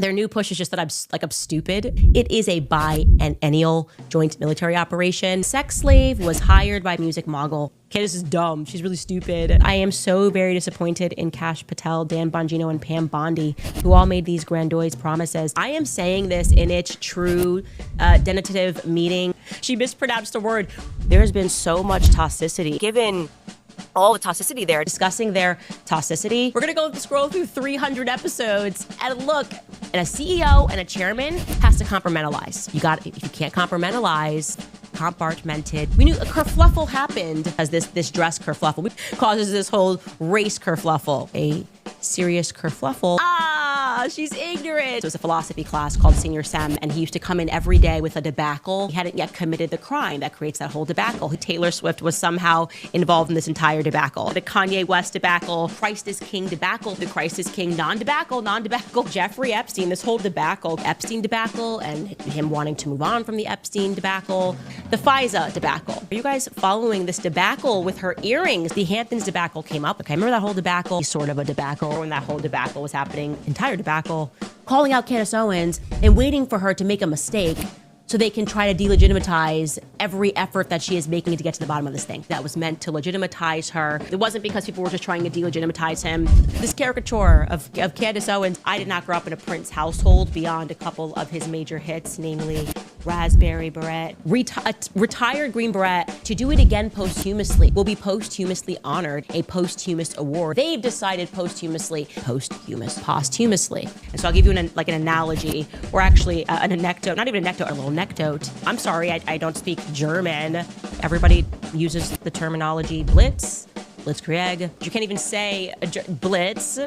Their new push is just that I'm stupid. It is a biennial joint military operation. Sex slave was hired by music mogul. Candace is dumb. She's really stupid. I am so very disappointed in Kash Patel, Dan Bongino, and Pam Bondi, who all made these grandiose promises. I am saying this in its true denotative meaning. She mispronounced a word. There's been so much toxicity given all the toxicity there, discussing their toxicity. We're gonna go scroll through 300 episodes and look, and a CEO and a chairman has to compartmentalize. If you can't compartmentalize, compartmented. We knew a kerfluffle happened as this dress kerfluffle causes this whole race kerfluffle. A serious kerfluffle. She's ignorant. It was a philosophy class called Senior Sem, and he used to come in every day with a debacle. He hadn't yet committed the crime that creates that whole debacle. Taylor Swift was somehow involved in this entire debacle. The Kanye West debacle, Christ is King debacle, the Christ is King non-debacle, Jeffrey Epstein, this whole debacle, Epstein debacle, and him wanting to move on from the Epstein debacle, the FISA debacle. Are you guys following this debacle with her earrings? The Hamptons debacle came up. Okay, remember that whole debacle? Sort of a debacle when that whole debacle was happening, entire debacle, calling out Candace Owens and waiting for her to make a mistake so they can try to delegitimize every effort that she is making to get to the bottom of this thing. That was meant to legitimatize her. It wasn't because people were just trying to delegitimize him. This caricature of Candace Owens, I did not grow up in a Prince household beyond a couple of his major hits, namely Raspberry Beret. Retired Green Beret, to do it again posthumously, will be posthumously honored, a posthumous award. They've decided posthumously. And so I'll give you an analogy, or actually an anecdote, not even an anecdote, a little anecdote. I'm sorry, I don't speak German. Everybody uses the terminology blitz, blitzkrieg. You can't even say blitz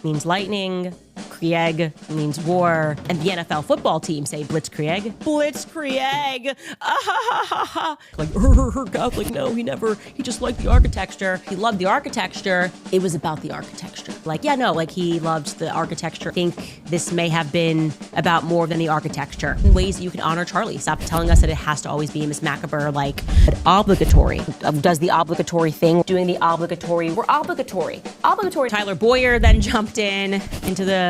means lightning. Krieg means war, and the NFL football team say blitzkrieg. Blitzkrieg! Like, Catholic, no, he just liked the architecture. He loved the architecture. It was about the architecture. He loved the architecture. I think this may have been about more than the architecture. In ways that you can honor Charlie. Stop telling us that it has to always be Miss Macabre, obligatory. Does the obligatory thing, doing the obligatory. We're obligatory. Tyler Boyer then jumped into the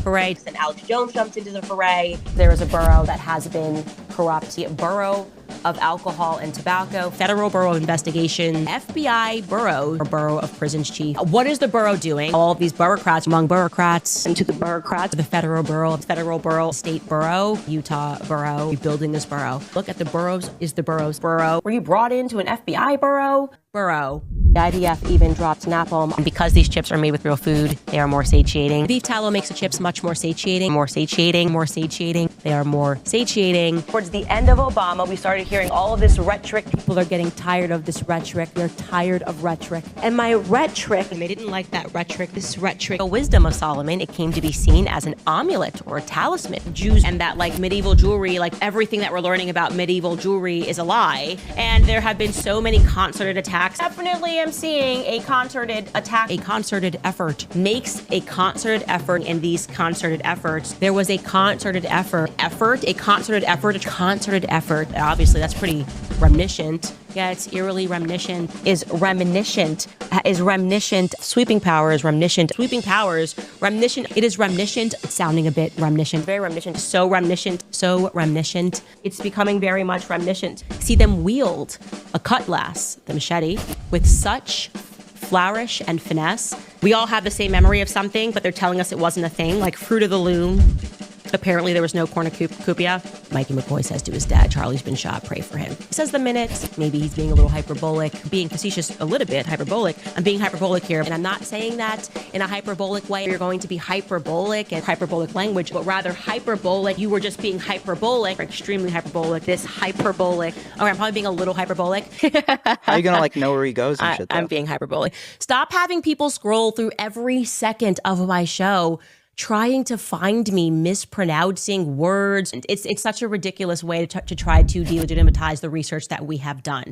foray, and Alex Jones jumped into the foray. There is a borough that has been corrupt. A borough of alcohol and tobacco, Federal Bureau of Investigation, FBI Borough, or Borough of Prisons Chief. What is the borough doing? All of these bureaucrats, among bureaucrats, into the bureaucrats, the Federal Borough, State Borough, Utah Borough, rebuilding this borough. Look at the boroughs, is the borough's borough. Were you brought into an FBI borough? The IDF even dropped napalm. And because these chips are made with real food, they are more satiating. Beef tallow makes the chips much more satiating. They are more satiating. Towards the end of Obama, we started hearing all of this rhetoric. People are getting tired of this rhetoric. They're tired of rhetoric. And my rhetoric, and they didn't like that rhetoric, this rhetoric. The wisdom of Solomon, it came to be seen as an amulet or a talisman. Jews and that medieval jewelry, everything that we're learning about medieval jewelry is a lie. And there have been so many concerted attacks. Definitely am seeing a concerted attack. A concerted effort makes a concerted effort in these concerted efforts. There was a concerted effort. A concerted effort. Obviously, that's pretty reminiscent. Yeah, it's eerily reminiscent. Is reminiscent. Sweeping power is reminiscent. It is reminiscent. It's sounding a bit reminiscent. Very reminiscent. So reminiscent. It's becoming very much reminiscent. See them wield a cutlass, the machete, with such flourish and finesse. We all have the same memory of something, but they're telling us it wasn't a thing, like Fruit of the Loom. Apparently there was no cornucopia. Mikey McCoy says to his dad, Charlie's been shot, pray for him. He says the minute, maybe he's being a little hyperbolic, being facetious a little bit, hyperbolic. I'm being hyperbolic here, and I'm not saying that in a hyperbolic way. You're going to be hyperbolic and hyperbolic language, but rather hyperbolic. You were just being hyperbolic, or extremely hyperbolic, this hyperbolic. Okay, I'm probably being a little hyperbolic. How are you gonna know where he goes and shit, though? I'm being hyperbolic. Stop having people scroll through every second of my show trying to find me mispronouncing words. It's such a ridiculous way to try to delegitimize the research that we have done.